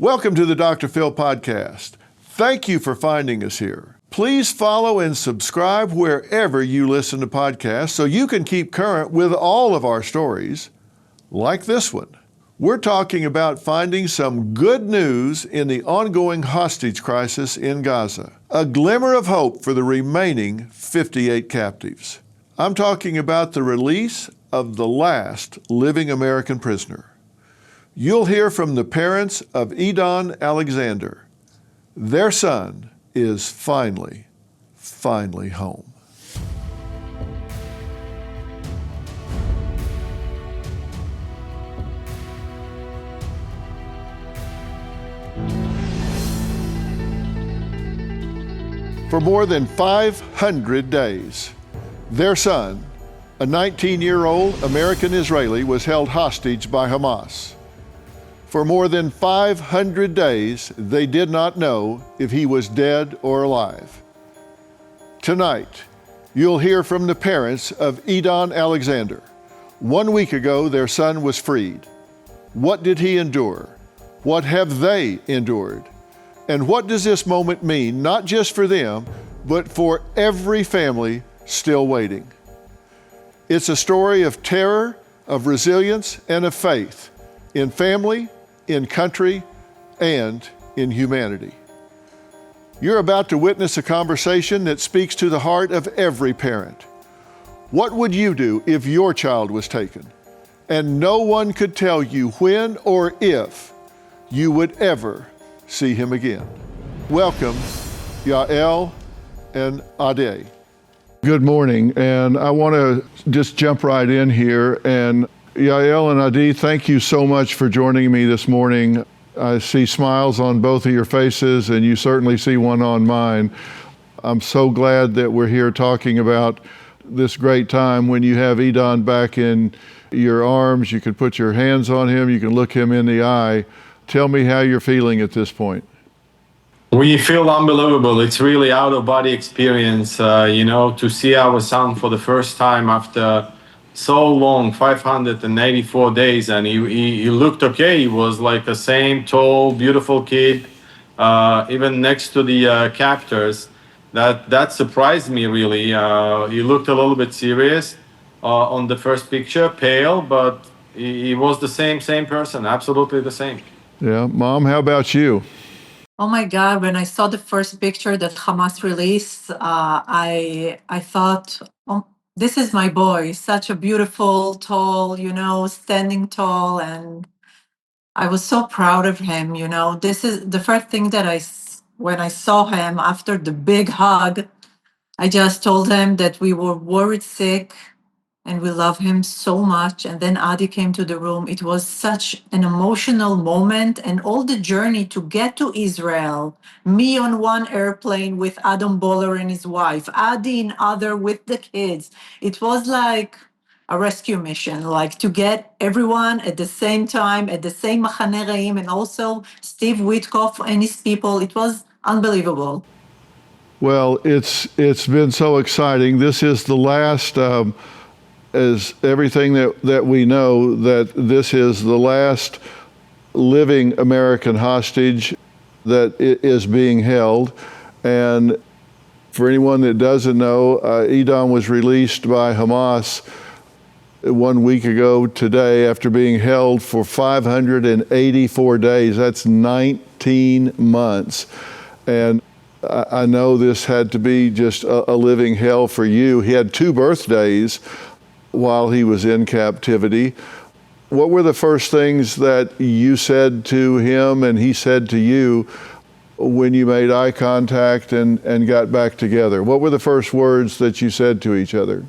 Welcome to the Dr. Phil Podcast. Thank you for finding us here. Please follow and subscribe wherever you listen to podcasts so you can keep current with all of our stories, like this one. We're talking about finding some good news in the ongoing hostage crisis in Gaza, a glimmer of hope for the remaining 58 captives. I'm talking about the release of the last living American prisoner. You'll hear from the parents of Edan Alexander. Their son is finally home. For more than 500 days, their son, a 19-year-old American Israeli, was held hostage by Hamas. For more than 500 days, they did not know if he was dead or alive. Tonight, you'll hear from the parents of Edan Alexander. 1 week ago, their son was freed. What did he endure? What have they endured? And what does this moment mean, not just for them, but for every family still waiting? It's a story of terror, of resilience, and of faith in family, in country, and in humanity. You're about to witness a conversation that speaks to the heart of every parent. What would you do if your child was taken, and no one could tell you when or if you would ever see him again? Welcome, Yael and Ade. Good morning, and I want to just jump right in here. And Yael and Adi, thank you so much for joining me this morning. I see smiles on both of your faces, and you certainly see one on mine. I'm so glad that we're here talking about this great time when you have Edan back in your arms. You can put your hands on him, you can look him in the eye. Tell me how you're feeling at this point. We feel unbelievable. It's really out-of-body experience, to see our son for the first time after so long, 584 days, and he looked okay. He was like the same tall, beautiful kid, even next to the captors. That surprised me, really. He looked a little bit serious on the first picture, pale, but he was the same person, absolutely the same. Yeah, Mom, how about you? Oh my God, when I saw the first picture that Hamas released, I thought, oh, this is my boy, such a beautiful, tall, standing tall. And I was so proud of him, This is the first thing that when I saw him after the big hug, I just told him that we were worried sick and we love him so much. And then Adi came to the room. It was such an emotional moment, and all the journey to get to Israel, me on one airplane with Adam Boller and his wife, Adi in other with the kids. It was like a rescue mission, like to get everyone at the same time, at the same Machane Reim, and also Steve Witkoff and his people. It was unbelievable. Well, it's been so exciting. This is the last, as everything that we know, that this is the last living American hostage that is being held. And for anyone that doesn't know, Edan was released by Hamas 1 week ago today after being held for 584 days. That's 19 months. And I know this had to be just a living hell for you. He had 2 birthdays while he was in captivity. What were the first things that you said to him and he said to you when you made eye contact and got back together? What were the first words that you said to each other?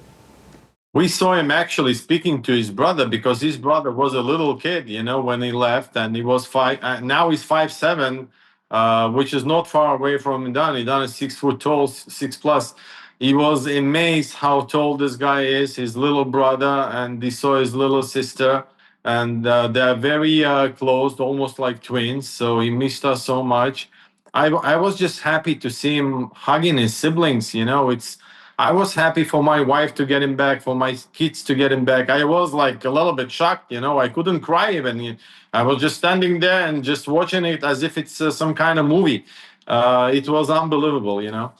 We saw him actually speaking to his brother, because his brother was a little kid, when he left, and he was now he's 5'7", which is not far away from Edan. Edan is 6 foot tall, 6+. He was amazed how tall this guy is, his little brother, and he saw his little sister, and they're very close, almost like twins. So he missed us so much. I was just happy to see him hugging his siblings. I was happy for my wife to get him back, for my kids to get him back. I was like a little bit shocked, you know. I couldn't cry even. I was just standing there and just watching it as if it's some kind of movie. It was unbelievable, you know.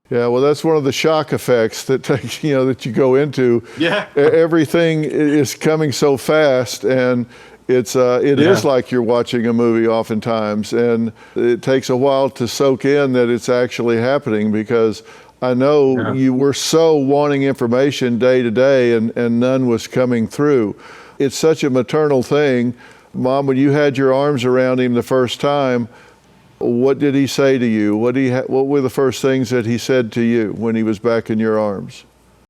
Yeah, well, that's one of the shock effects that take, that you go into. Yeah. Everything is coming so fast, and it is like you're watching a movie oftentimes, and it takes a while to soak in that it's actually happening, because I know you were so wanting information day to day, and none was coming through. It's such a maternal thing. Mom, when you had your arms around him the first time, what did he say to you? What were the first things that he said to you when he was back in your arms?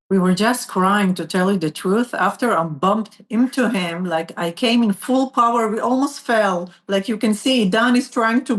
We were just crying, to tell you the truth. After I bumped into him, like I came in full power, we almost fell. Like you can see, Dan is trying to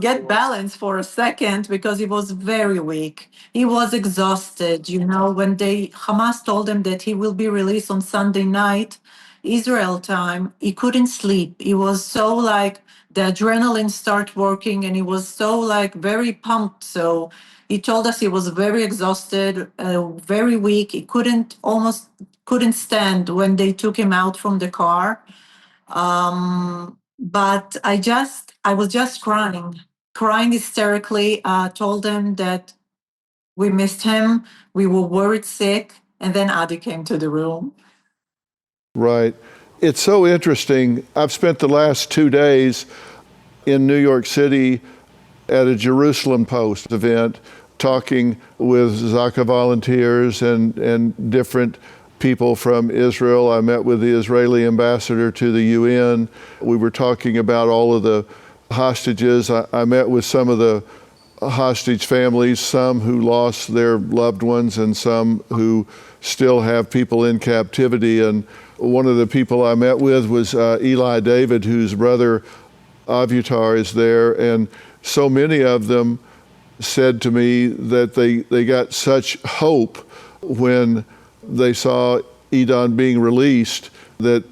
get balance for a second, because he was very weak. He was exhausted. When Hamas told him that he will be released on Sunday night, Israel time, he couldn't sleep. He was so like the adrenaline start working, and he was so like very pumped. So he told us he was very exhausted, very weak. He almost couldn't stand when they took him out from the car. But I was just crying hysterically. Told them that we missed him. We were worried sick. And then Adi came to the room. Right. It's so interesting. I've spent the last 2 days in New York City at a Jerusalem Post event, talking with Zaka volunteers and different people from Israel. I met with the Israeli ambassador to the UN. We were talking about all of the hostages. I met with some of the hostage families, some who lost their loved ones and some who still have people in captivity. And one of the people I met with was Eli David, whose brother Avutar is there. And so many of them said to me that they got such hope when they saw Edan being released, that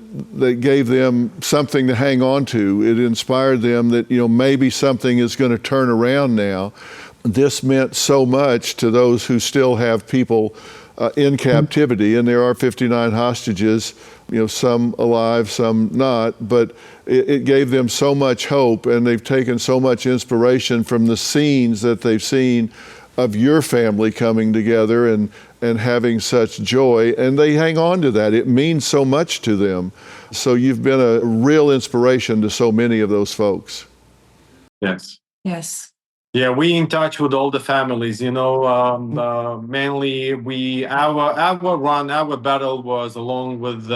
gave them something to hang on to. It inspired them that, maybe something is going to turn around now. This meant so much to those who still have people in captivity, and there are 59 hostages, some alive, some not, but it gave them so much hope, and they've taken so much inspiration from the scenes that they've seen of your family coming together and having such joy, and they hang on to that. It means so much to them. So you've been a real inspiration to so many of those folks. Yes. Yes. Yeah, we in touch with all the families. Mainly our battle was along with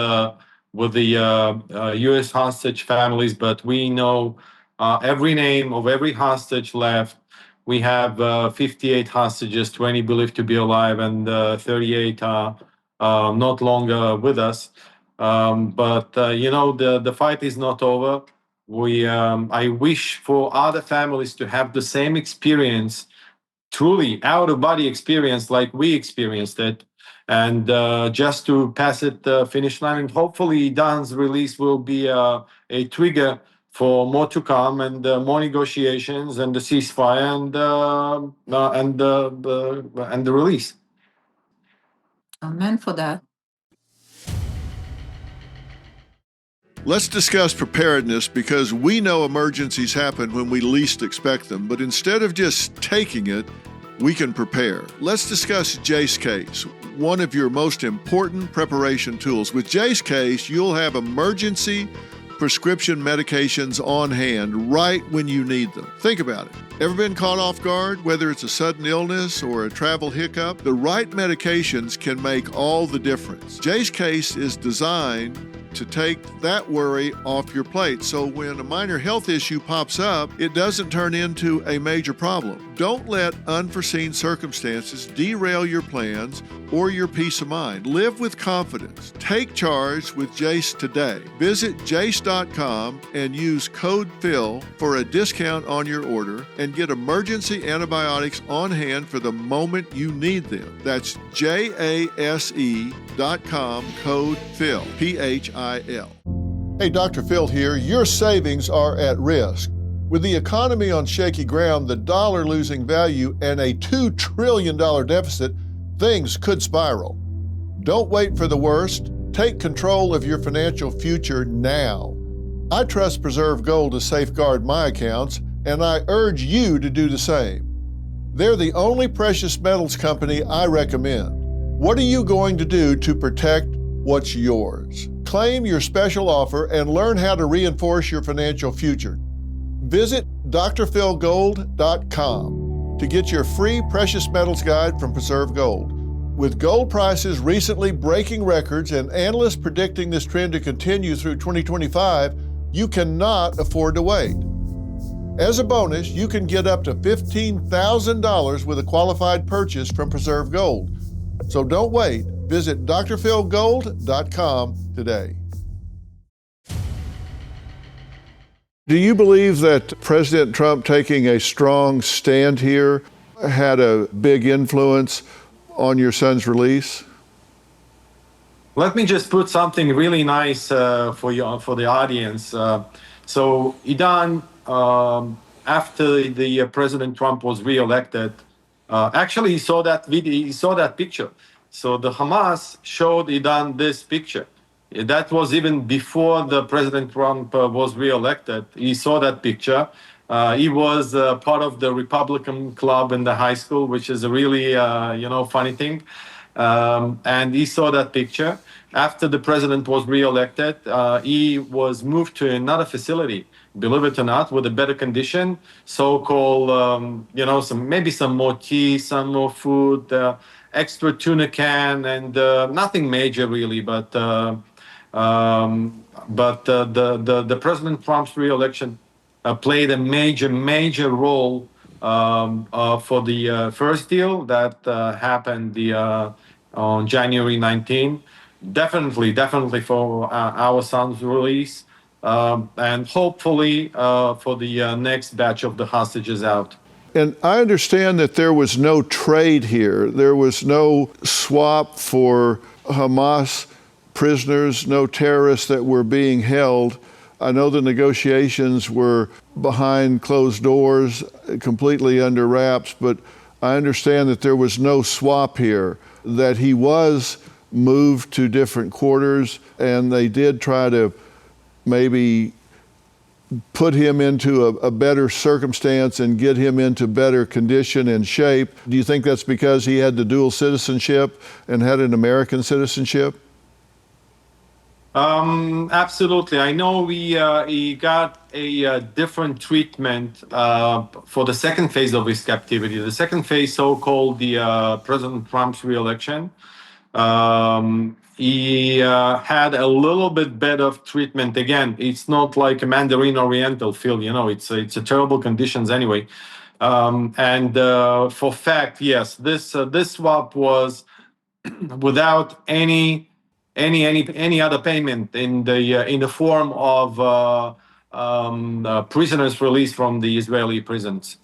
the U.S. hostage families, but we know every name of every hostage left. We have 58 hostages, 20 believed to be alive, and 38 are not longer with us. But the fight is not over. I wish for other families to have the same experience, truly out-of-body experience like we experienced it, and just to pass it the finish line. And hopefully Dan's release will be a trigger for more to come, and more negotiations and the ceasefire and the release. Amen for that. Let's discuss preparedness, because we know emergencies happen when we least expect them, but instead of just taking it, we can prepare. Let's discuss Jace Case, one of your most important preparation tools. With Jace Case, you'll have emergency prescription medications on hand right when you need them. Think about it. Ever been caught off guard? Whether it's a sudden illness or a travel hiccup, the right medications can make all the difference. Jace Case is designed to take that worry off your plate, so when a minor health issue pops up, it doesn't turn into a major problem. Don't let unforeseen circumstances derail your plans or your peace of mind. Live with confidence. Take charge with Jace today. Visit jace.com and use code PHIL for a discount on your order, and get emergency antibiotics on hand for the moment you need them. That's JASE.com, code PHIL, PHIL. Hey, Dr. Phil here. Your savings are at risk. With the economy on shaky ground, the dollar losing value, and a $2 trillion deficit, things could spiral. Don't wait for the worst. Take control of your financial future now. I trust Preserve Gold to safeguard my accounts, and I urge you to do the same. They're the only precious metals company I recommend. What are you going to do to protect what's yours? Claim your special offer and learn how to reinforce your financial future. Visit drphilgold.com to get your free precious metals guide from Preserve Gold. With gold prices recently breaking records and analysts predicting this trend to continue through 2025, you cannot afford to wait. As a bonus, you can get up to $15,000 with a qualified purchase from Preserve Gold. So don't wait. Visit drphilgold.com today. Do you believe that President Trump taking a strong stand here had a big influence on your son's release? Let me just put something really nice for the audience. So Edan, after the President Trump was reelected, actually he saw that video, he saw that picture. So the Hamas showed Edan this picture. That was even before the President Trump was reelected. He saw that picture. He was part of the Republican club in the high school, which is a really funny thing. And he saw that picture. After the president was reelected, he was moved to another facility, believe it or not, with a better condition, so-called, some more tea, some more food, extra tuna can, and nothing major really. But the President Trump's reelection played a major role for the first deal that happened on January 19. Definitely for our son's release, and hopefully for the next batch of the hostages out. And I understand that there was no trade here. There was no swap for Hamas prisoners, no terrorists that were being held. I know the negotiations were behind closed doors, completely under wraps, but I understand that there was no swap here, that he was moved to different quarters, and they did try to maybe put him into a better circumstance and get him into better condition and shape. Do you think that's because he had the dual citizenship and had an American citizenship? Absolutely. I know he got a different treatment for the second phase of his captivity. The second phase, so-called the President Trump's reelection. He had a little bit better treatment. Again, it's not like a Mandarin Oriental field, it's a terrible conditions anyway. And for fact, yes, this swap was without any other payment in the form of prisoners released from the Israeli prisons.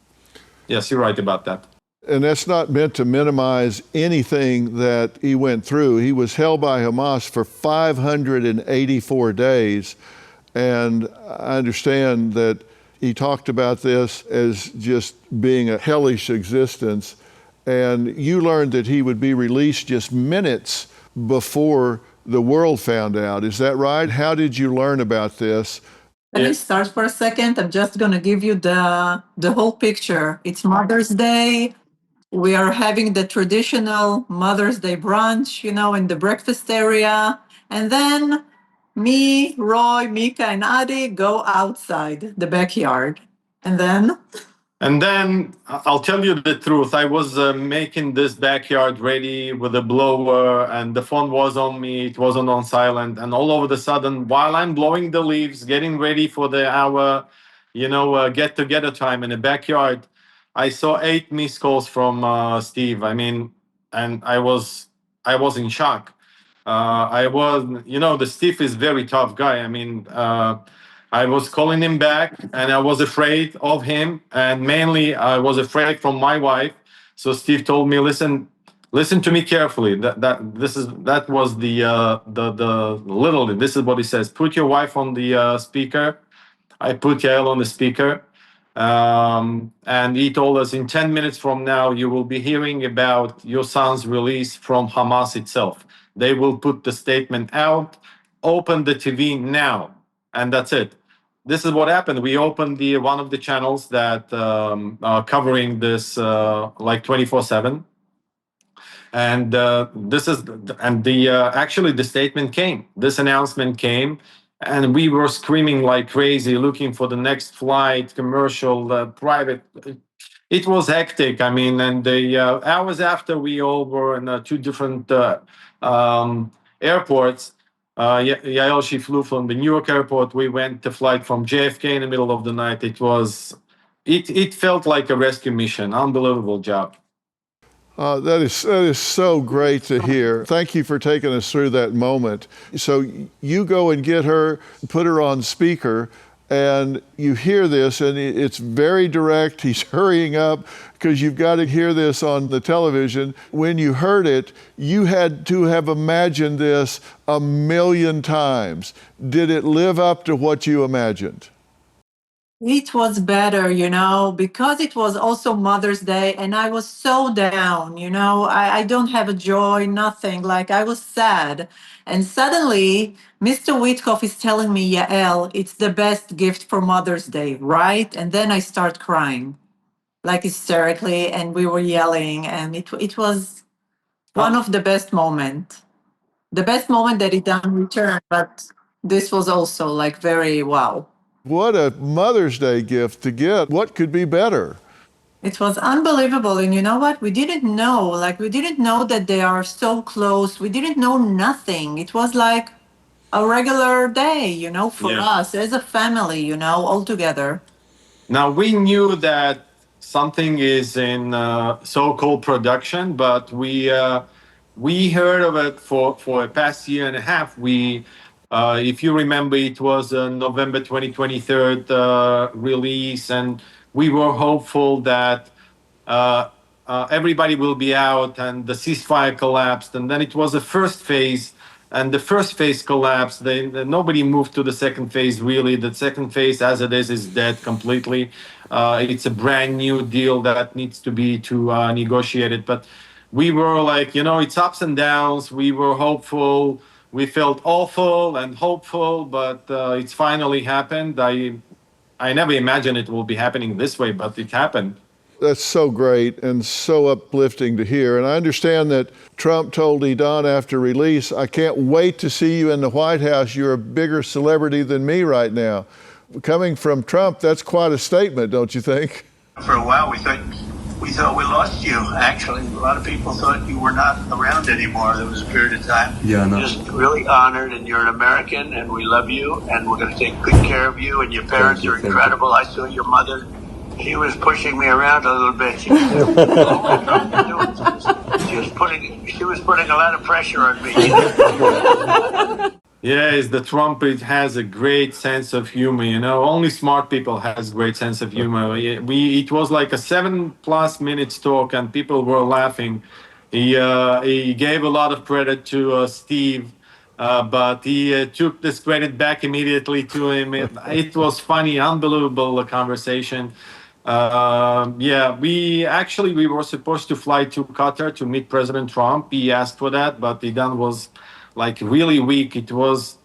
Yes, you're right about that. And that's not meant to minimize anything that he went through. He was held by Hamas for 584 days. And I understand that he talked about this as just being a hellish existence. And you learned that he would be released just minutes before the world found out. Is that right? How did you learn about this? Let me start for a second. I'm just going to give you the whole picture. It's Mother's Day. We are having the traditional Mother's Day brunch, in the breakfast area. And then me, Roy, Mika, and Adi go outside the backyard. And then I'll tell you the truth. I was making this backyard ready with a blower, and the phone was on me. It wasn't on silent. And all of a sudden, while I'm blowing the leaves, getting ready for our, get-together time in the backyard, I saw 8 missed calls from Steve. And I was in shock. The Steve is very tough guy. I was calling him back, and I was afraid of him, and mainly I was afraid from my wife. So Steve told me, listen to me carefully. That was literally, this is what he says. Put your wife on the speaker. I put Yael on the speaker. And he told us in 10 minutes from now, you will be hearing about your son's release from Hamas itself. They will put the statement out, open the TV now, and that's it. This is what happened. We opened the one of the channels that are covering this like 24/7, and this is and the actually the statement came. This announcement came, and we were screaming like crazy, looking for the next flight, commercial, private. It was hectic. I mean, and the hours after we all were in two different airports. Yael, she flew from the New York airport. We went to flight from JFK in the middle of the night. It felt like a rescue mission. Unbelievable job. That is so great to hear. Thank you for taking us through that moment. So you go and get her, put her on speaker, and you hear this, and it's very direct. He's hurrying up because you've got to hear this on the television. When you heard it, you had to have imagined this 1,000,000 times. Did it live up to what you imagined? It was better, because it was also Mother's Day and I was so down, I don't have a joy, nothing. Like I was sad. And suddenly, Mr. Witkoff is telling me, Yael, it's the best gift for Mother's Day, right? And then I start crying, like hysterically, and we were yelling. And it was one of the best moments. The best moment that it done return, but this was also like very wow. What a Mother's Day gift to get. What could be better? It was unbelievable. And you know what? We didn't know. Like, we didn't know that they are so close. We didn't know nothing. It was like a regular day, for Yeah. us as a family, all together. Now we knew that something is in so-called production, but we heard of it for a past year and a half. If you remember, it was a November 2023 release, and we were hopeful that everybody will be out and the ceasefire collapsed, and then it was the first phase. And the first phase collapsed. Nobody moved to the second phase, really. The second phase, as it is dead completely. It's a brand new deal that needs to be negotiated. But we were like, it's ups and downs. We were hopeful. We felt awful and hopeful, but it's finally happened. I never imagined it will be happening this way, but it happened. That's so great and so uplifting to hear. And I understand that Trump told Edan after release, I can't wait to see you in the White House. You're a bigger celebrity than me right now. Coming from Trump, that's quite a statement, don't you think? For a while, we thought we lost you. Actually, a lot of people thought you were not around anymore. There was a period of time. Yeah, no. Just really honored, and you're an American, and we love you, and we're going to take good care of you. And your parents are incredible. I saw your mother. She was pushing me around a little bit. She was putting a lot of pressure on me. Yes, the Trump has a great sense of humor. Only smart people has great sense of humor. It was like a 7+ minutes talk, and people were laughing. He gave a lot of credit to Steve, but he took this credit back immediately to him. It was funny, unbelievable conversation. We were supposed to fly to Qatar to meet President Trump. He asked for that, but Edan was like really weak. It was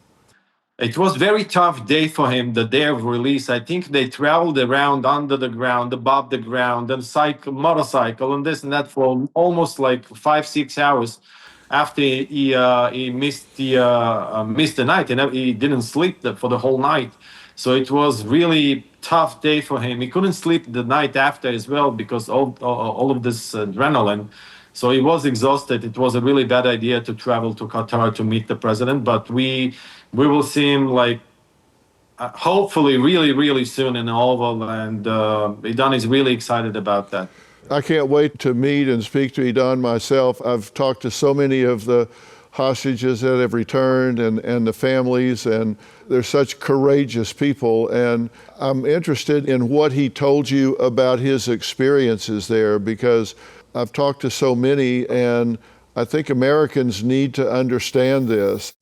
very tough day for him, the day of release. I think they traveled around under the ground, above the ground, and motorcycle, and this and that for almost like 5-6 hours. After he missed the night, and he didn't sleep for the whole night. So it was really tough day for him. He couldn't sleep the night after as well because all of this adrenaline. So he was exhausted. It was a really bad idea to travel to Qatar to meet the president. But we will see him like hopefully really, really soon in the Oval. And Edan is really excited about that. I can't wait to meet and speak to Edan myself. I've talked to so many of the hostages that have returned and the families, and they're such courageous people. And I'm interested in what he told you about his experiences there, because I've talked to so many, and I think Americans need to understand this.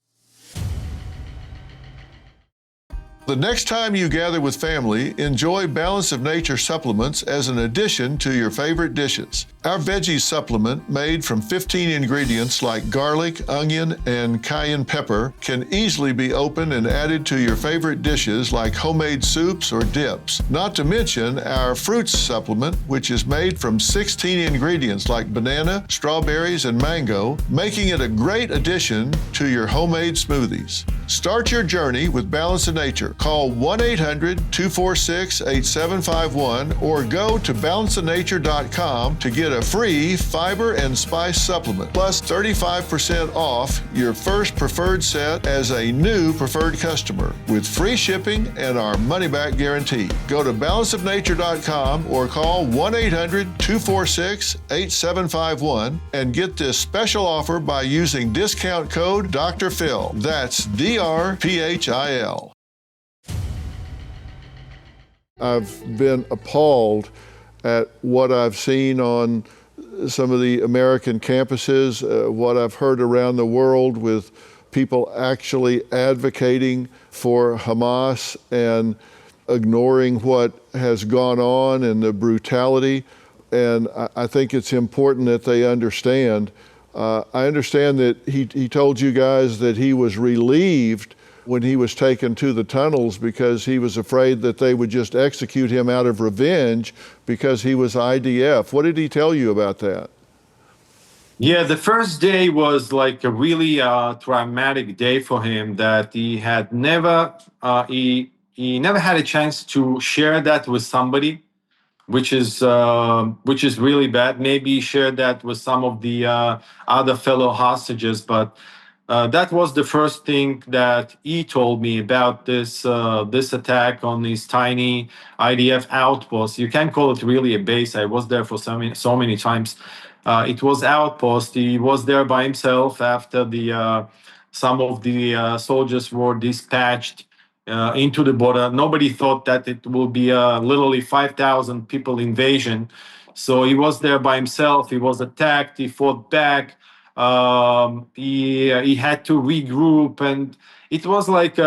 The next time you gather with family, enjoy Balance of Nature supplements as an addition to your favorite dishes. Our veggie supplement, made from 15 ingredients like garlic, onion, and cayenne pepper, can easily be opened and added to your favorite dishes like homemade soups or dips. Not to mention our fruits supplement, which is made from 16 ingredients like banana, strawberries, and mango, making it a great addition to your homemade smoothies. Start your journey with Balance of Nature. Call 1-800-246-8751 or go to balanceofnature.com to get a free fiber and spice supplement, plus 35% off your first preferred set as a new preferred customer with free shipping and our money-back guarantee. Go to balanceofnature.com or call 1-800-246-8751 and get this special offer by using discount code Dr. Phil. That's DRPHIL. I've been appalled at what I've seen on some of the American campuses, what I've heard around the world with people actually advocating for Hamas and ignoring what has gone on and the brutality. And I think it's important that they understand. I understand that he told you guys that he was relieved when he was taken to the tunnels because he was afraid that they would just execute him out of revenge because he was IDF. What did he tell you about that? Yeah, the first day was like a really traumatic day for him that he had never, he never had a chance to share that with somebody, which is really bad. Maybe he shared that with some of the other fellow hostages, but that was the first thing that he told me about this attack on these tiny IDF outposts. You can't call it really a base. I was there for so many times. It was outpost. He was there by himself after the some of the soldiers were dispatched into the border. Nobody thought that it will be a literally 5,000 people invasion. So he was there by himself. He was attacked. He fought back. He had to regroup, and it was like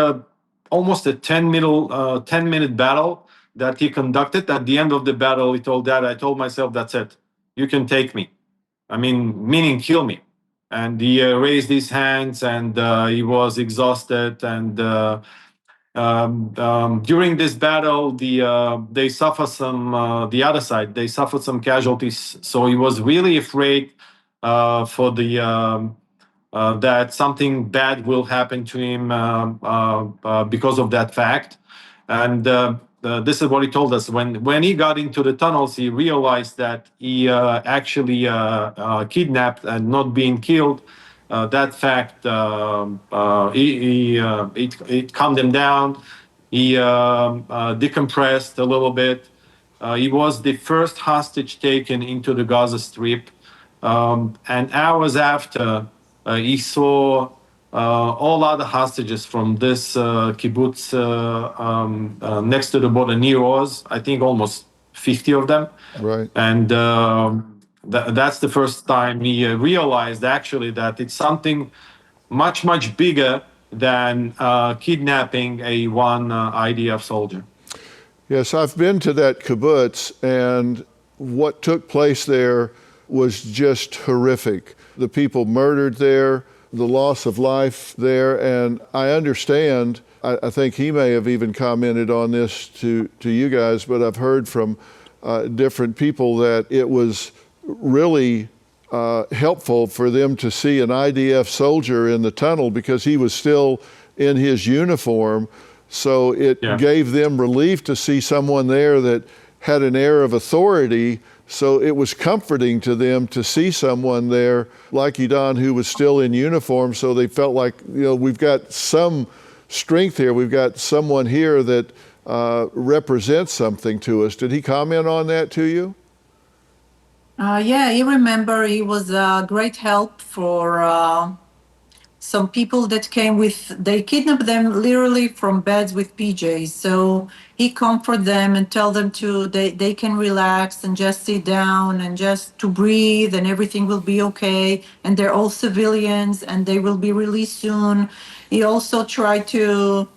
almost a 10-minute battle that he conducted. At the end of the battle, he told Dad, I told myself, that's it. You can take me. I mean, meaning kill me. And he raised his hands, and he was exhausted. And during this battle, they suffered some. The other side, they suffered some casualties. So he was really afraid for the that something bad will happen to him because of that fact. And this is what he told us. When he got into the tunnels, he realized that he actually kidnapped and not being killed. That fact, it calmed him down. He decompressed a little bit. He was the first hostage taken into the Gaza Strip. And hours after, he saw all other hostages from this kibbutz next to the border near Oz, I think almost 50 of them. Right. And that's the first time he realized actually that it's something much, much bigger than kidnapping one IDF soldier. Yes, I've been to that kibbutz, and what took place there was just horrific. The people murdered there, the loss of life there, and I understand, I think he may have even commented on this to you guys, but I've heard from different people that it was really helpful for them to see an IDF soldier in the tunnel because he was still in his uniform. So it gave them relief to see someone there that had an air of authority. So it was comforting to them to see someone there like Edan who was still in uniform. So they felt like, you know, we've got some strength here. We've got someone here that represents something to us. Did he comment on that to you? Yeah, I remember he was a great help for some people that came with, they kidnapped them literally from beds with PJs. So he comforted them and tell them they can relax and just sit down and just to breathe and everything will be okay. And they're all civilians and they will be released soon. He also tried to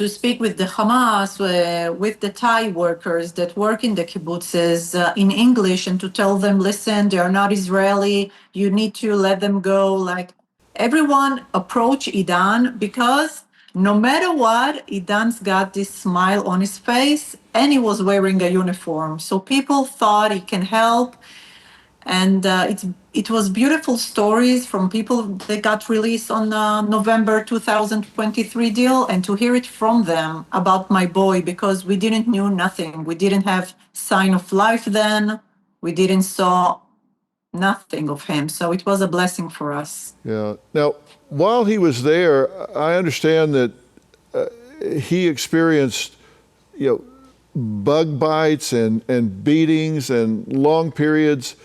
to speak with the Hamas, with the Thai workers that work in the kibbutzes in English, and to tell them, listen, they are not Israeli. You need to let them go. Like everyone approach Edan because no matter what, Edan's got this smile on his face and he was wearing a uniform. So people thought he can help. And it was beautiful stories from people that got released on November 2023 deal, and to hear it from them about my boy, because we didn't knew nothing. We didn't have sign of life then. We didn't saw nothing of him. So it was a blessing for us. Yeah. Now, while he was there, I understand that he experienced, bug bites and beatings and long periods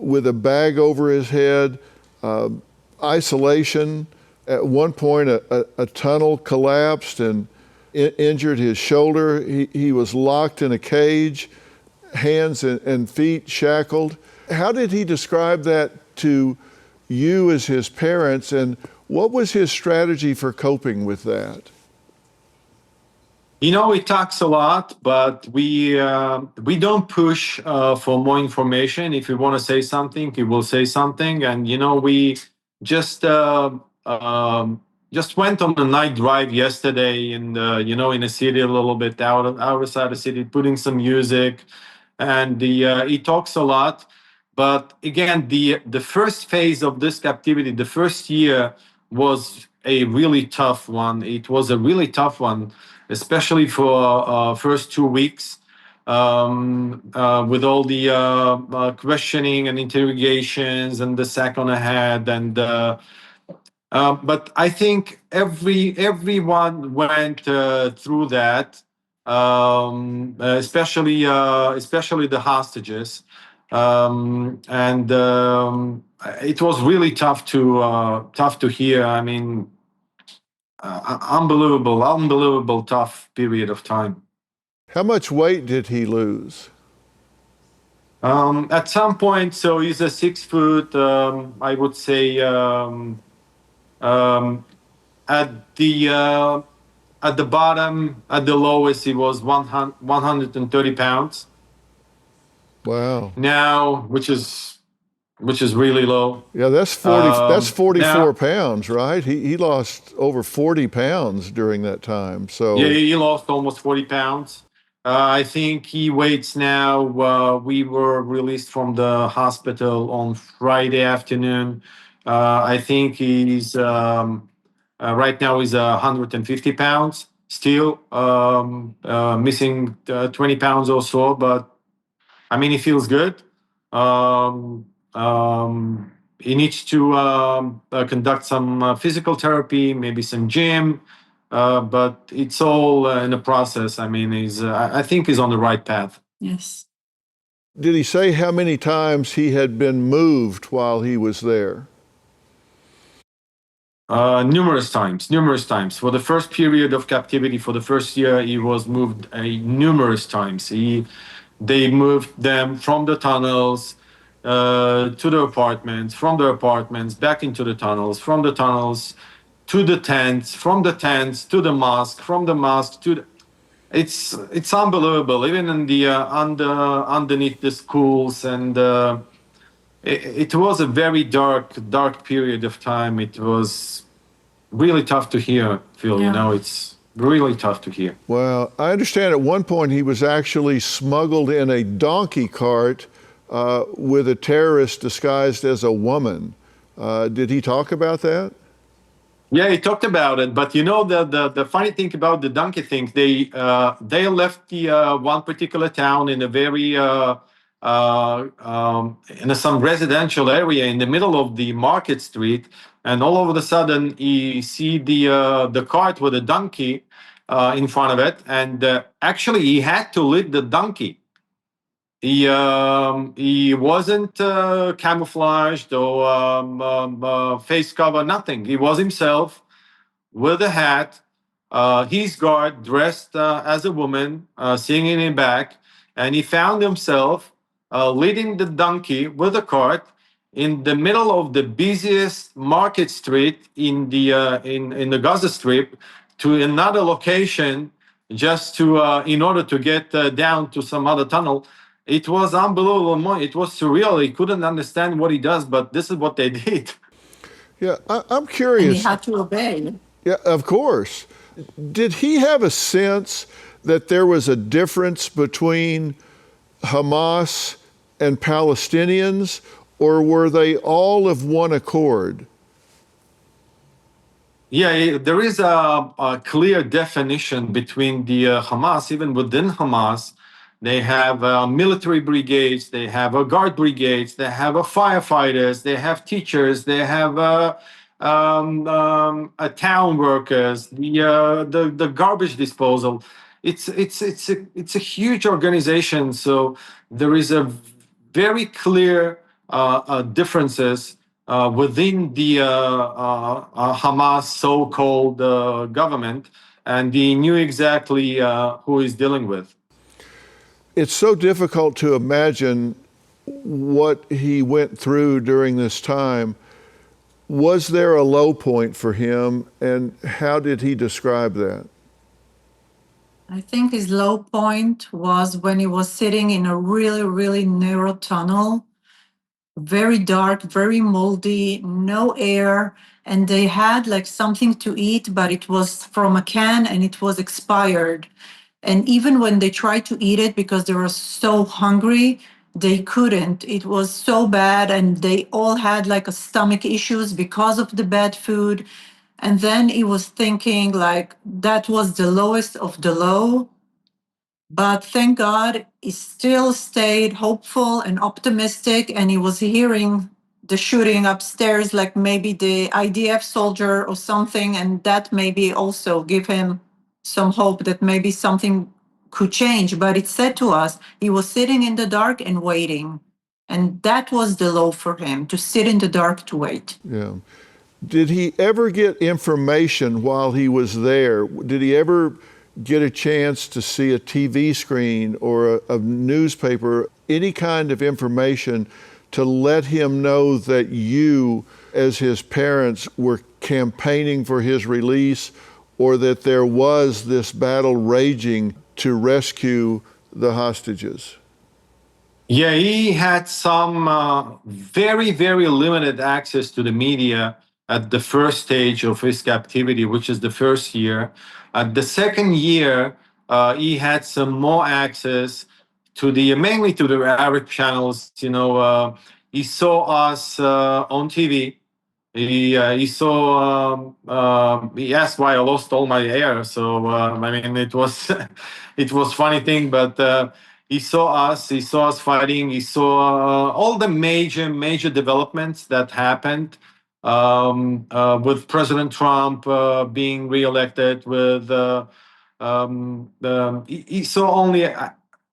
with a bag over his head, isolation. At one point, a tunnel collapsed and injured his shoulder. He was locked in a cage, hands and feet shackled. How did he describe that to you as his parents, and what was his strategy for coping with that? He talks a lot, but we don't push for more information. If we want to say something, he will say something, and we just went on a night drive yesterday, in in a city a little bit outside the city, putting some music, and he talks a lot. But again, the first phase of this captivity, the first year, was a really tough one. It was a really tough one, especially for first 2 weeks, with all the questioning and interrogations and the sack on the head. And but I think everyone went through that, especially the hostages, and it was really tough to hear. I mean, unbelievable tough period of time. How much weight did he lose? At some point, so he's a 6 foot, I would say, at the bottom, at the lowest, he was 130 pounds. Wow. Now, which is really low. Yeah, that's 44 now, pounds, right? He lost over 40 pounds during that time. So yeah, he lost almost 40 pounds. I think he weighs now. We were released from the hospital on Friday afternoon. I think he's right now he's 150 pounds. Still missing 20 pounds or so, but I mean, he feels good. He needs to conduct some physical therapy, maybe some gym, but it's all in the process. I mean, I think he's on the right path. Yes. did he say how many times he had been moved while he was there? Numerous times. For the first period of captivity, for the first year, he was moved numerous times. They moved them from the tunnels to the apartments, from the apartments back into the tunnels, from the tunnels to the tents, from the tents to the mosque, from the mosque to the... It's unbelievable. Even in the underneath the schools, and it was a very dark period of time. It was really tough to hear, Phil. Yeah. It's really tough to hear. Well, I understand at one point he was actually smuggled in a donkey cart with a terrorist disguised as a woman. Did he talk about that? Yeah, he talked about it, but the funny thing about the donkey thing, they left the one particular town in a very in some residential area in the middle of the market street, and all of a sudden you see the cart with a donkey in front of it, and actually he had to lead the donkey. He wasn't camouflaged or face cover, nothing. He was himself with a hat, his guard dressed as a woman, singing in back, and he found himself leading the donkey with a cart in the middle of the busiest market street in the Gaza Strip to another location just to in order to get down to some other tunnel. It was unbelievable. It was surreal. He couldn't understand what he does, but this is what they did. Yeah, I'm And he curious. had to obey. Yeah, of course. Did he have a sense that there was a difference between Hamas and Palestinians, or were they all of one accord? Yeah, there is a clear definition between the Hamas. Even within Hamas, they have military brigades, they have guard brigades, they have firefighters, they have teachers, they have town workers, the garbage disposal. It's a huge organization. So there is a very clear differences within the Hamas so-called government, and he knew exactly who he's dealing with. It's so difficult to imagine what he went through during this time. Was there a low point for him, and how did he describe that? I think his low point was when he was sitting in a really, really narrow tunnel, very dark, very moldy, no air. And they had like something to eat, but it was from a can and it was expired. And even when they tried to eat it because they were so hungry, they couldn't. It was so bad. And they all had like a stomach issues because of the bad food. And then he was thinking like that was the lowest of the low. But thank God he still stayed hopeful and optimistic, and he was hearing the shooting upstairs, like maybe the IDF soldier or something, and that maybe also give him some hope that maybe something could change. But it said to us, he was sitting in the dark and waiting. And that was the low for him, to sit in the dark to wait. Yeah. Did he ever get information while he was there? Did he ever get a chance to see a TV screen or a newspaper, any kind of information to let him know that you, as his parents, were campaigning for his release, or that there was this battle raging to rescue the hostages? Yeah, he had some very, very limited access to the media at the first stage of his captivity, which is the first year. At the second year, he had some more access to mainly to the Arabic channels. He saw us on TV. He saw. He asked why I lost all my hair. So I mean, it was it was funny thing, but he saw us. He saw us fighting. He saw all the major developments that happened with President Trump being reelected. With he saw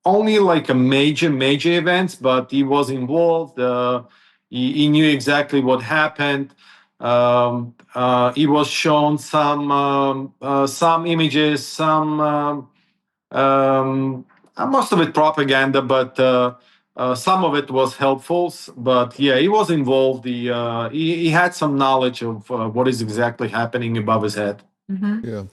only like a major events, but he was involved. He knew exactly what happened. He was shown some images, most of it propaganda, but some of it was helpful. But yeah, he was involved. He had some knowledge of what is exactly happening above his head. Yeah.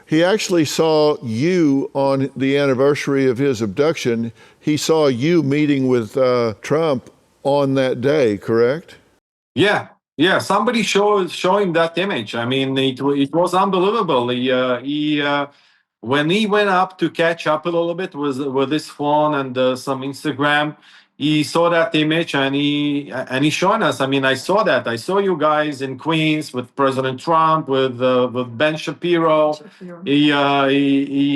He actually saw you on the anniversary of his abduction. He saw you meeting with Trump on that day, correct? Yeah. Somebody showing that image. I mean, it was unbelievable. When he went up to catch up a little bit with his phone and some Instagram, he saw that image and he showing us. I mean, I saw that. I saw you guys in Queens with President Trump, with Ben Shapiro. He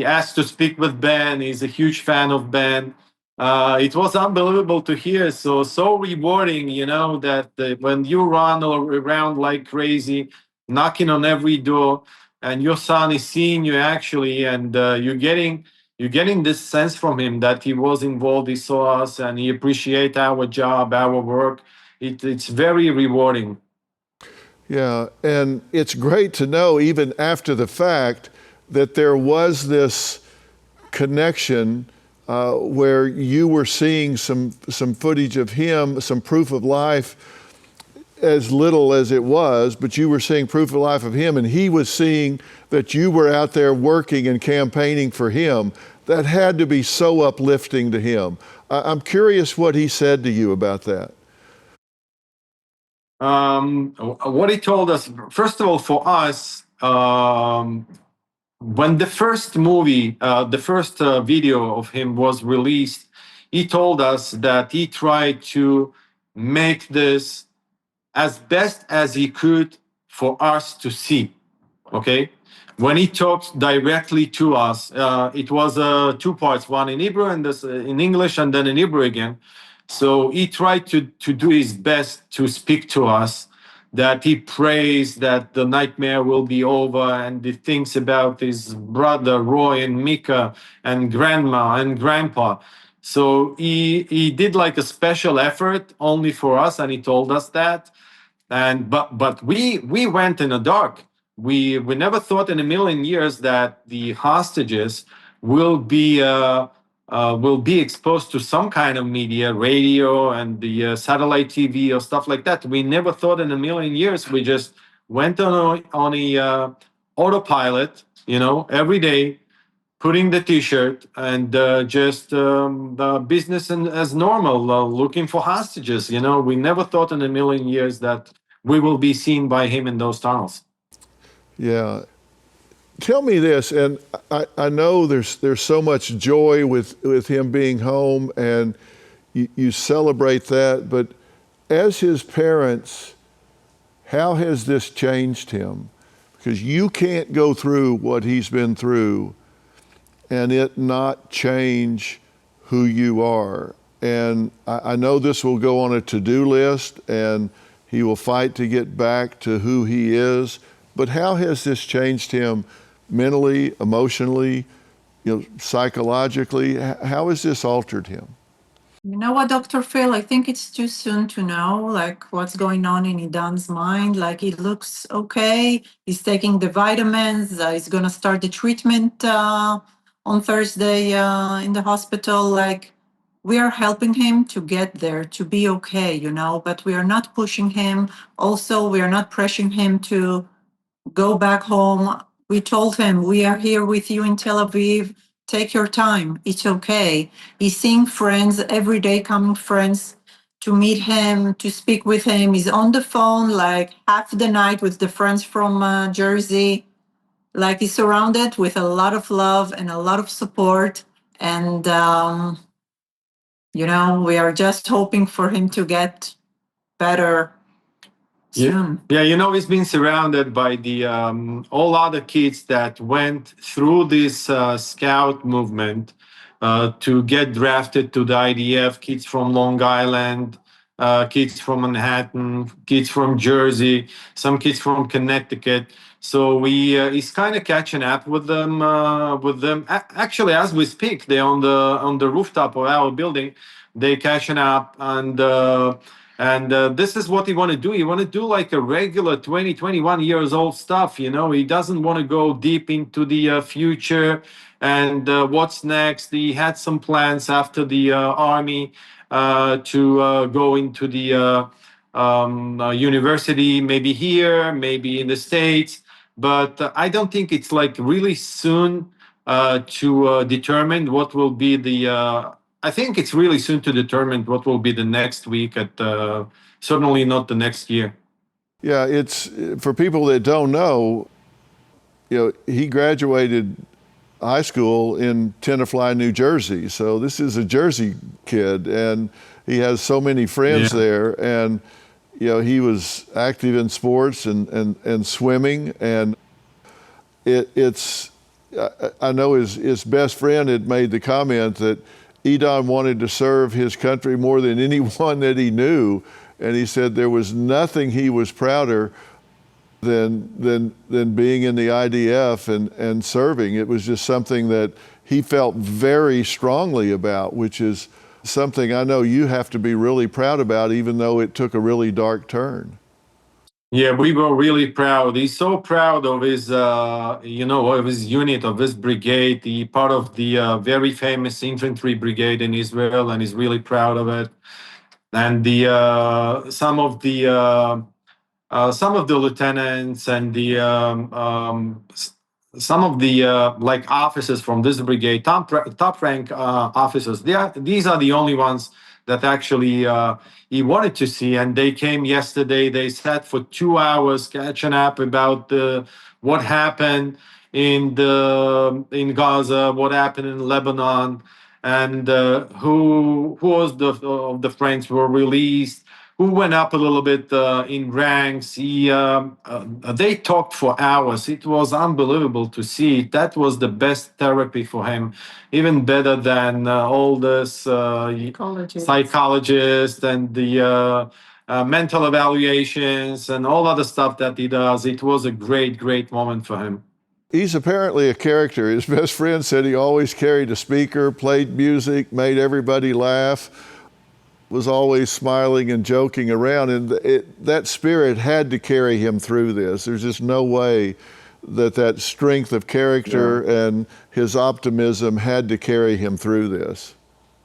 asked to speak with Ben. He's a huge fan of Ben. It was unbelievable to hear. So rewarding, that when you run around like crazy, knocking on every door, and your son is seeing you actually, and you're getting this sense from him that he was involved, he saw us, and he appreciate our job, our work. It's very rewarding. Yeah, and it's great to know, even after the fact, that there was this connection where you were seeing some footage of him, some proof of life. as little as it was, but you were seeing proof of life of him, and he was seeing that you were out there working and campaigning for him. That had to be so uplifting to him. I'm curious what he said to you about that. What he told us, first of all, for us, when the first movie, the first video of him was released, he told us that he tried to make this as best as he could for us to see. Okay, when he talked directly to us, it was two parts, one in Hebrew and this in English, and then in Hebrew again. So he tried to do his best to speak to us, that he prays that the nightmare will be over, and he thinks about his brother Roy and Mika and grandma and grandpa. So he did like a special effort only for us, and he told us that. And but we went in the dark. We never thought in a million years that the hostages will be exposed to some kind of media, radio, and the satellite TV or stuff like that. We never thought in a million years. We just went on a autopilot, every day, putting the T-shirt and just the business as normal, looking for hostages. We never thought in a million years that we will be seen by him in those tunnels. Yeah. Tell me this, and I know there's so much joy with him being home, and you celebrate that, but as his parents, how has this changed him? Because you can't go through what he's been through and it not change who you are. And I know this will go on a to-do list, and he will fight to get back to who he is, but how has this changed him mentally, emotionally, psychologically? How has this altered him? You know what, Dr. Phil? I think it's too soon to know, what's going on in Edan's mind. He looks okay. He's taking the vitamins. He's going to start the treatment on Thursday in the hospital. We are helping him to get there, to be okay, but we are not pushing him. Also, we are not pressuring him to go back home. We told him, we are here with you in Tel Aviv. Take your time. It's okay. He's seeing friends every day, coming friends to meet him, to speak with him. He's on the phone half the night with the friends from Jersey. He's surrounded with a lot of love and a lot of support. And, we are just hoping for him to get better soon. Yeah, he's been surrounded by the all other kids that went through this scout movement to get drafted to the IDF. Kids from Long Island, kids from Manhattan, kids from Jersey, some kids from Connecticut. So he's kind of catching up with them. Actually, as we speak, they're on the rooftop of our building. They're catching up, and this is what he want to do. He want to do like a regular 20, 21 years old stuff. He doesn't want to go deep into the future and what's next. He had some plans after the army to go into the university, maybe here, maybe in the States. But I don't think it's really soon to determine what will be the I think it's really soon to determine what will be the next week certainly not the next year. Yeah, it's for people that don't know, he graduated high school in Tenafly, New Jersey. So this is a Jersey kid, and he has so many friends there. And, he was active in sports and swimming. And I know his best friend had made the comment that Edan wanted to serve his country more than anyone that he knew. And he said there was nothing he was prouder than being in the IDF and serving. It was just something that he felt very strongly about, which is something I know you have to be really proud about, even though it took a really dark turn. Yeah, we were really proud. He's so proud of his, of his unit, of his brigade, the part of the very famous infantry brigade in Israel, and he's really proud of it. and the some of the lieutenants and some of the like officers from this brigade, top rank officers. These are the only ones that actually he wanted to see, and they came yesterday. They sat for 2 hours catching up about what happened in Gaza, what happened in Lebanon, and who was the friends who were released, who went up a little bit in ranks. They talked for hours. It was unbelievable to see. That was the best therapy for him, even better than all this psychologist and the mental evaluations and all other stuff that he does. It was a great, great moment for him. He's apparently a character. His best friend said he always carried a speaker, played music, made everybody laugh, was always smiling and joking around. And that spirit had to carry him through this. There's just no way that strength of character and his optimism had to carry him through this.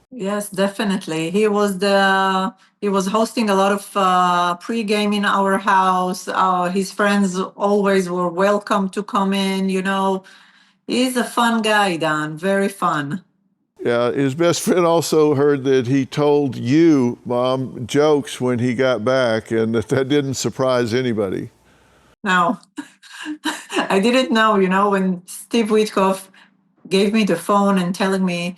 Yes, definitely. He was hosting a lot of pre-game in our house. His friends always were welcome to come in. He's a fun guy, Dan. Very fun. Yeah, his best friend also heard that he told you, Mom, jokes when he got back, and that didn't surprise anybody. No, I didn't know. When Steve Witkoff gave me the phone and telling me,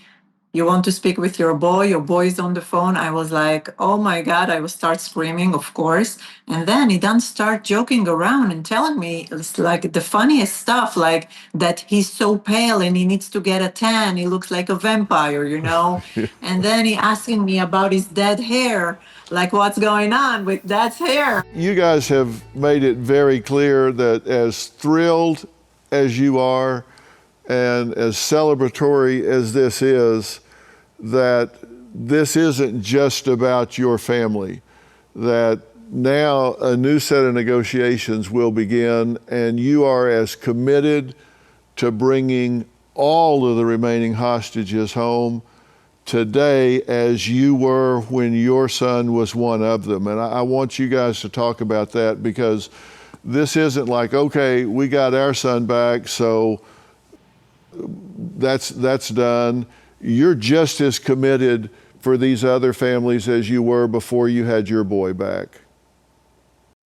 you want to speak with your boy is on the phone. I was like, oh my God, I will start screaming, of course. And then he done start joking around and telling me it's like the funniest stuff, like that he's so pale and he needs to get a tan. He looks like a vampire. And then he asking me about his dead hair, like what's going on with Dad's hair. You guys have made it very clear that as thrilled as you are and as celebratory as this is, that this isn't just about your family, that now a new set of negotiations will begin, and you are as committed to bringing all of the remaining hostages home today as you were when your son was one of them. And I want you guys to talk about that, because this isn't like, okay, we got our son back, so that's done. You're just as committed for these other families as you were before you had your boy back.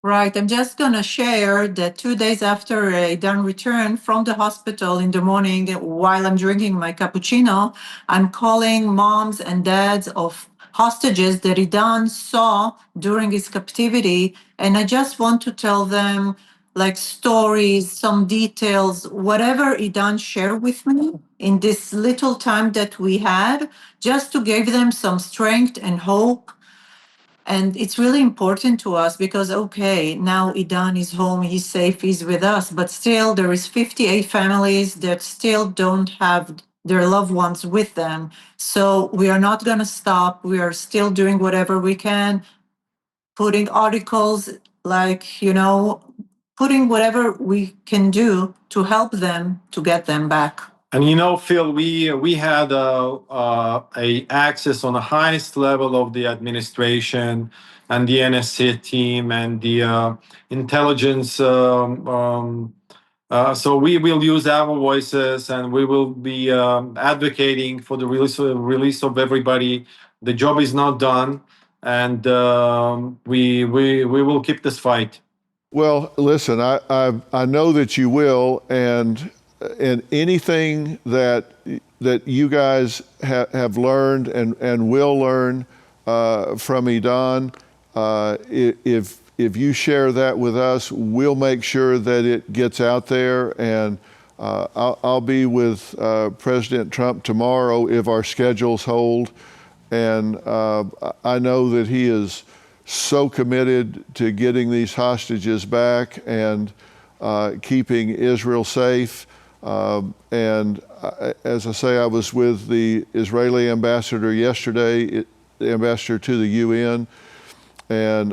Right. I'm just going to share that 2 days after Edan returned from the hospital in the morning, while I'm drinking my cappuccino, I'm calling moms and dads of hostages that Edan saw during his captivity. And I just want to tell them like stories, some details, whatever Edan shared with me in this little time that we had, just to give them some strength and hope. And it's really important to us because, okay, now Edan is home, he's safe, he's with us, but still there is 58 families that still don't have their loved ones with them. So we are not going to stop. We are still doing whatever we can, putting articles, like, putting whatever we can do to help them to get them back. And Phil, we had a access on the highest level of the administration and the NSC team and the intelligence. So we will use our voices, and we will be advocating for the release of everybody. The job is not done, and we will keep this fight. Well, listen, I know that you will, and anything that you guys have learned and will learn from Edan, if you share that with us, we'll make sure that it gets out there. And I'll be with President Trump tomorrow if our schedules hold. And I know that he is so committed to getting these hostages back and keeping Israel safe. And as I say, I was with the Israeli ambassador yesterday, the ambassador to the UN, and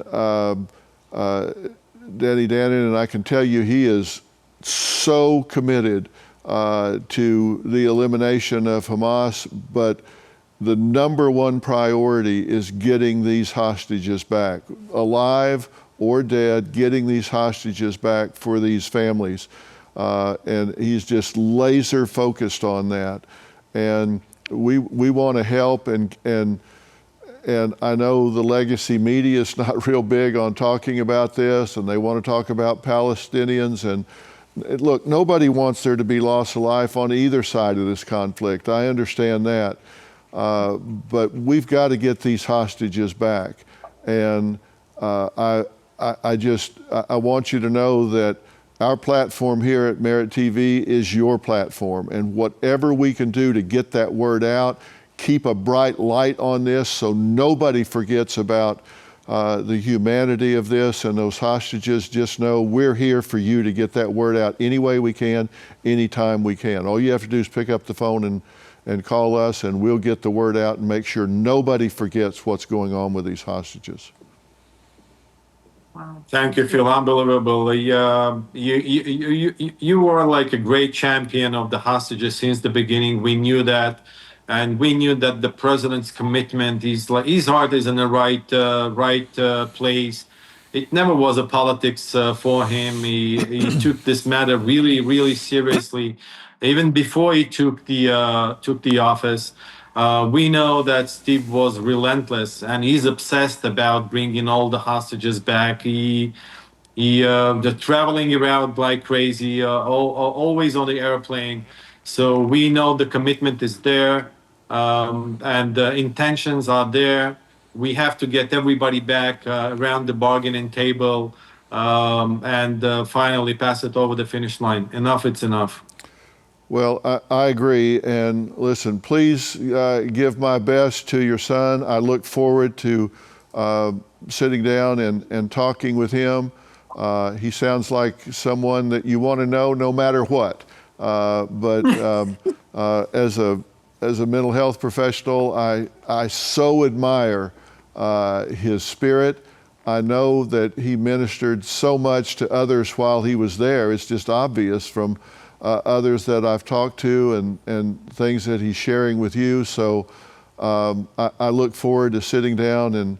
Danny Dannon, and I can tell you he is so committed to the elimination of Hamas, but the number one priority is getting these hostages back, alive or dead, getting these hostages back for these families. And he's just laser focused on that. And we want to help, and I know the legacy media is not real big on talking about this, and they want to talk about Palestinians. And look, nobody wants there to be loss of life on either side of this conflict. I understand that. But we've got to get these hostages back. And I want you to know that our platform here at Merit TV is your platform. And whatever we can do to get that word out, keep a bright light on this so nobody forgets about the humanity of this and those hostages. Just know we're here for you to get that word out any way we can, anytime we can. All you have to do is pick up the phone and call us, and we'll get the word out and make sure nobody forgets what's going on with these hostages. Wow. Thank you, Phil. Unbelievable. You were like a great champion of the hostages since the beginning. We knew that, and we knew that the president's commitment, his heart is in the right place. It never was a politics for him. He took this matter really, really seriously, even before he took the office. We know that Steve was relentless, and he's obsessed about bringing all the hostages back. He just traveling around like crazy, always on the airplane. So we know the commitment is there, and the intentions are there. We have to get everybody back around the bargaining table, and finally pass it over the finish line. Enough, it's enough. Well, I agree. And listen, please give my best to your son. I look forward to sitting down and talking with him. He sounds like someone that you want to know no matter what. But as a mental health professional, I so admire his spirit. I know that he ministered so much to others while he was there. It's just obvious from others that I've talked to and things that he's sharing with you. So I look forward to sitting down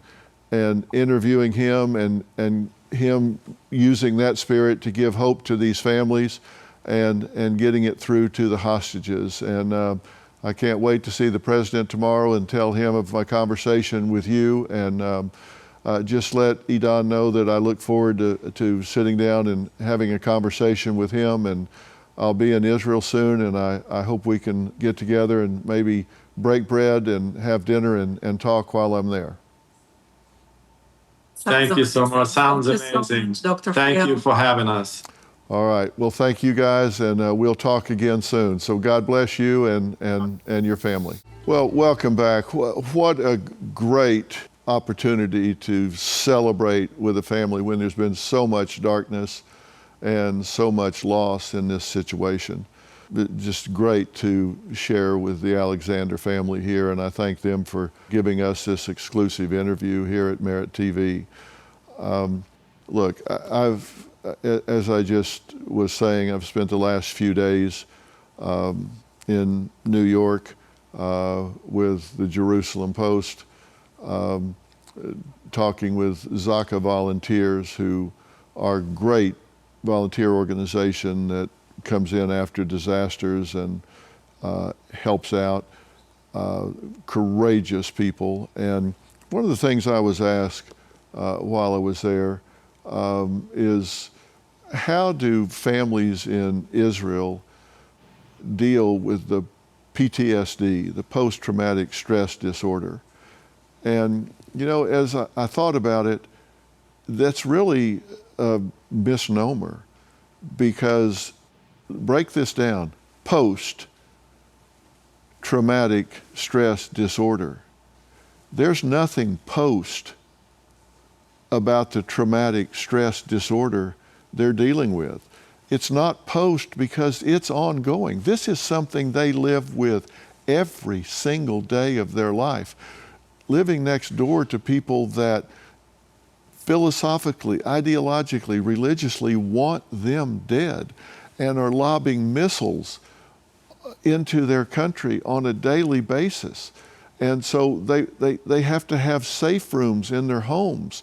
and interviewing him and him using that spirit to give hope to these families and getting it through to the hostages. And I can't wait to see the president tomorrow and tell him of my conversation with you. And just let Edan know that I look forward to sitting down and having a conversation with him. And I'll be in Israel soon, and I hope we can get together and maybe break bread and have dinner and talk while I'm there. Thank you so much. Sounds amazing. Dr. Thank you for having us. All right. Well, thank you guys, and we'll talk again soon. So God bless you and your family. Well, welcome back. What a great opportunity to celebrate with a family when there's been so much darkness and so much loss in this situation. Just great to share with the Alexander family here, and I thank them for giving us this exclusive interview here at Merit TV. Look, as I just was saying, I've spent the last few days in New York with the Jerusalem Post, talking with Zaka volunteers, who are great volunteer organization that comes in after disasters and helps out courageous people. And one of the things I was asked while I was there is, how do families in Israel deal with the PTSD, the post-traumatic stress disorder? And you know, as I thought about it, that's really a misnomer, because break this down: post-traumatic stress disorder. There's nothing post about the traumatic stress disorder they're dealing with. It's not post because it's ongoing. This is something they live with every single day of their life, living next door to people that philosophically, ideologically, religiously want them dead and are lobbing missiles into their country on a daily basis. And so they have to have safe rooms in their homes,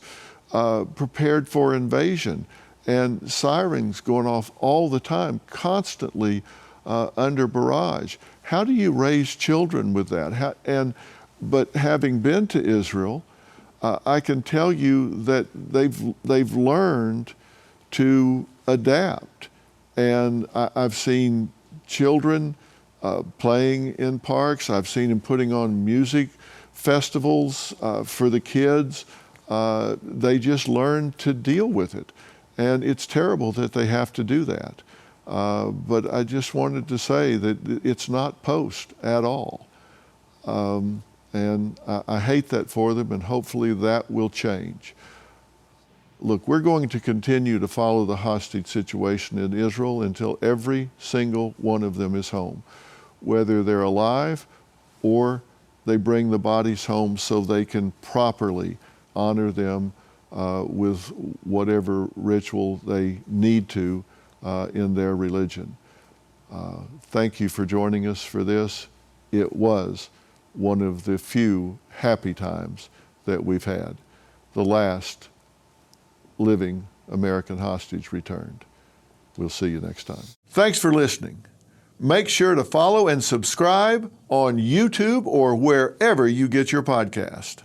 prepared for invasion, and sirens going off all the time, constantly under barrage. How do you raise children with that? But having been to Israel, I can tell you that they've learned to adapt. And I've seen children playing in parks. I've seen them putting on music festivals for the kids. They just learn to deal with it. And it's terrible that they have to do that. But I just wanted to say that it's not post at all. And I hate that for them, and hopefully that will change. Look, we're going to continue to follow the hostage situation in Israel until every single one of them is home, whether they're alive or they bring the bodies home so they can properly honor them with whatever ritual they need to in their religion. Thank you for joining us for this. It was one of the few happy times that we've had. The last living American hostage returned. We'll see you next time. Thanks for listening. Make sure to follow and subscribe on YouTube or wherever you get your podcast.